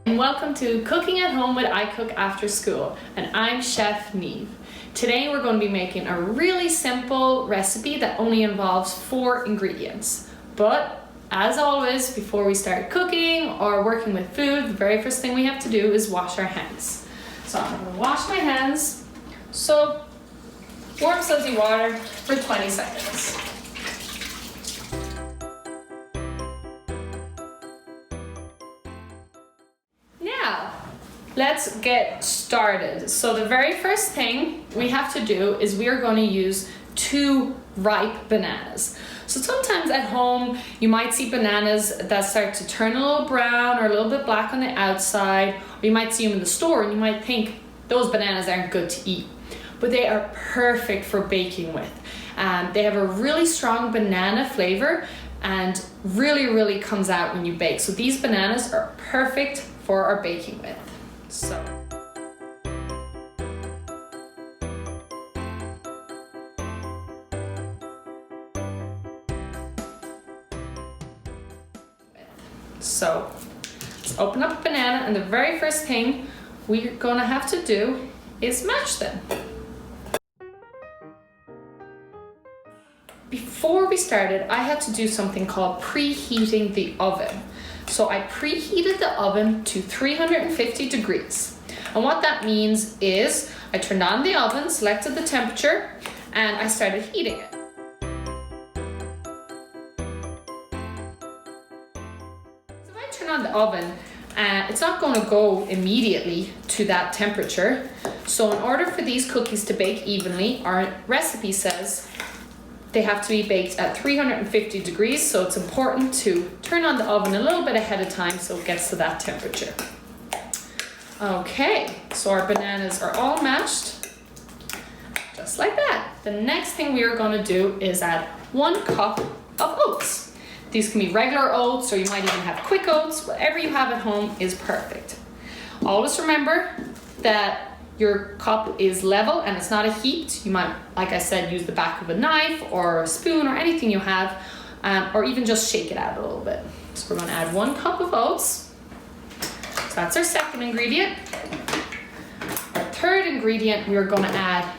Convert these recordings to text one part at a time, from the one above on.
And welcome to Cooking at Home with iCook After School, and I'm Chef Neve. Today we're going to be making a really simple recipe that only involves 4 ingredients. But as always, before we start cooking or working with food, the very first thing we have to do is wash our hands. So I'm going to wash my hands, soap, warm salty water for 20 seconds. Now, let's get started. So the very first thing we have to do is we are going to use 2 ripe bananas. So sometimes at home you might see bananas that start to turn a little brown or a little bit black on the outside, or you might see them in the store and you might think those bananas aren't good to eat. But they are perfect for baking with. They have a really strong banana flavor and really comes out when you bake. So these bananas are perfect for our baking with. So let's open up a banana, and the very first thing we're gonna have to do is mash them. Before we started, I had to do something called preheating the oven. So I preheated the oven to 350 degrees. And what that means is I turned on the oven, selected the temperature, and I started heating it. So if I turn on the oven, it's not going to go immediately to that temperature. So in order for these cookies to bake evenly, our recipe says they have to be baked at 350 degrees, so it's important to turn on the oven a little bit ahead of time so it gets to that temperature. Okay, so our bananas are all mashed, just like that. The next thing we are going to do is add 1 cup of oats. These can be regular oats, or you might even have quick oats. Whatever you have at home is perfect. Always remember that your cup is level and it's not a heaped. You might, like I said, use the back of a knife or a spoon or anything you have, or even just shake it out a little bit. So we're going to add 1 cup of oats. So that's our second ingredient. Our third ingredient, we are going to add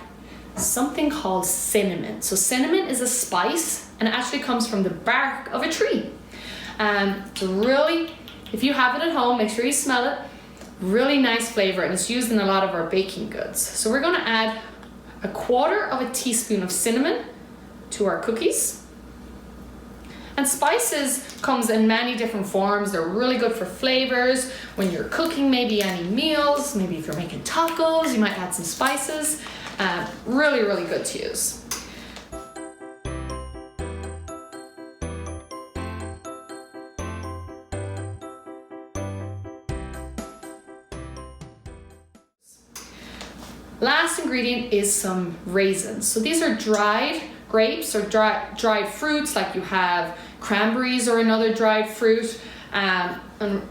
something called cinnamon. So cinnamon is a spice, and it actually comes from the bark of a tree. It's really, if you have it at home, make sure you smell it. Really nice flavor, and it's used in a lot of our baking goods. So we're going to add 1/4 teaspoon of cinnamon to our cookies. And spices comes in many different forms. They're really good for flavors. When you're cooking maybe any meals, maybe if you're making tacos, you might add some spices. Really good to use. Last ingredient is some raisins. So these are dried grapes or dried fruits, like you have cranberries or another dried fruit, and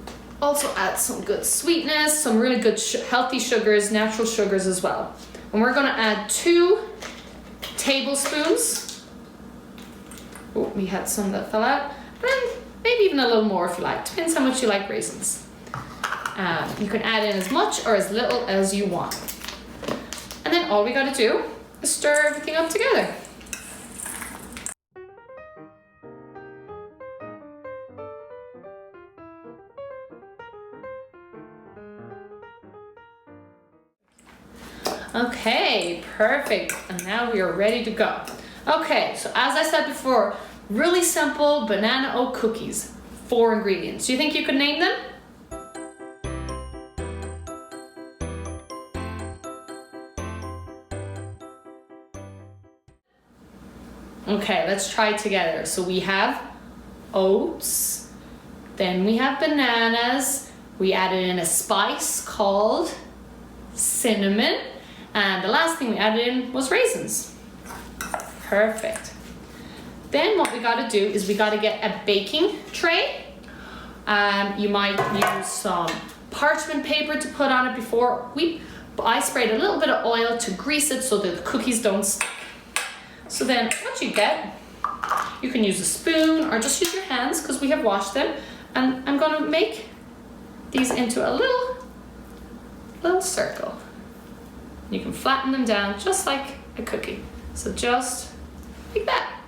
also add some good sweetness, some really good healthy sugars, natural sugars as well. And we're going to add 2 tablespoons. Oh, we had some that fell out, and maybe even a little more if you like. Depends how much you like raisins. You can add in as much or as little as you want. And then all we got to do is stir everything up together. Okay, perfect. And now we are ready to go. Okay, so as I said before, really simple banana oat cookies. 4 ingredients. Do you think you could name them? Okay, let's try it together. So we have oats, then we have bananas, we added in a spice called cinnamon, and the last thing we added in was raisins. Perfect. Then what we gotta do is we gotta get a baking tray. You might use some parchment paper to put on it before. I sprayed a little bit of oil to grease it so that the cookies don't stick. So then what you get, you can use a spoon or just use your hands because we have washed them. And I'm going to make these into a little circle. You can flatten them down just like a cookie. So just like that.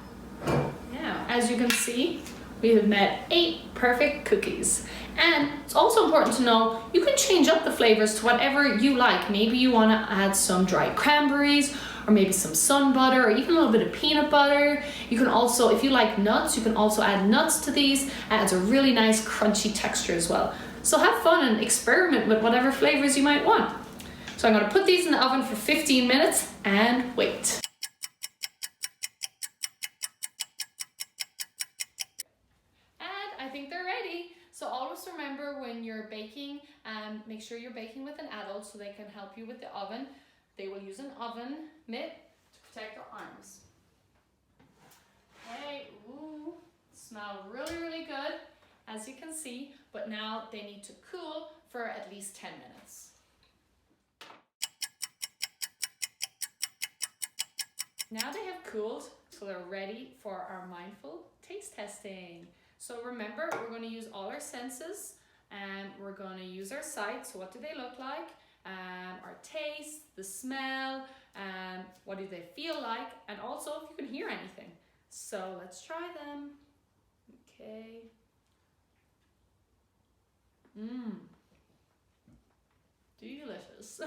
Now, as you can see, we have made 8 perfect cookies. And it's also important to know you can change up the flavors to whatever you like. Maybe you want to add some dried cranberries, or maybe some sun butter, or even a little bit of peanut butter. You can also, if you like nuts, you can also add nuts to these. It adds a really nice crunchy texture as well. So have fun and experiment with whatever flavors you might want. So I'm going to put these in the oven for 15 minutes and wait. And I think they're ready. So always remember when you're baking, make sure you're baking with an adult so they can help you with the oven. They will use an oven mitt to protect their arms. Okay, ooh, smell really good, as you can see, but now they need to cool for at least 10 minutes. Now they have cooled, so they're ready for our mindful taste testing. So remember, we're going to use all our senses, and we're going to use our sight. So what do they look like? Our taste, the smell, what do they feel like, and also if you can hear anything. So let's try them. Okay. Delicious.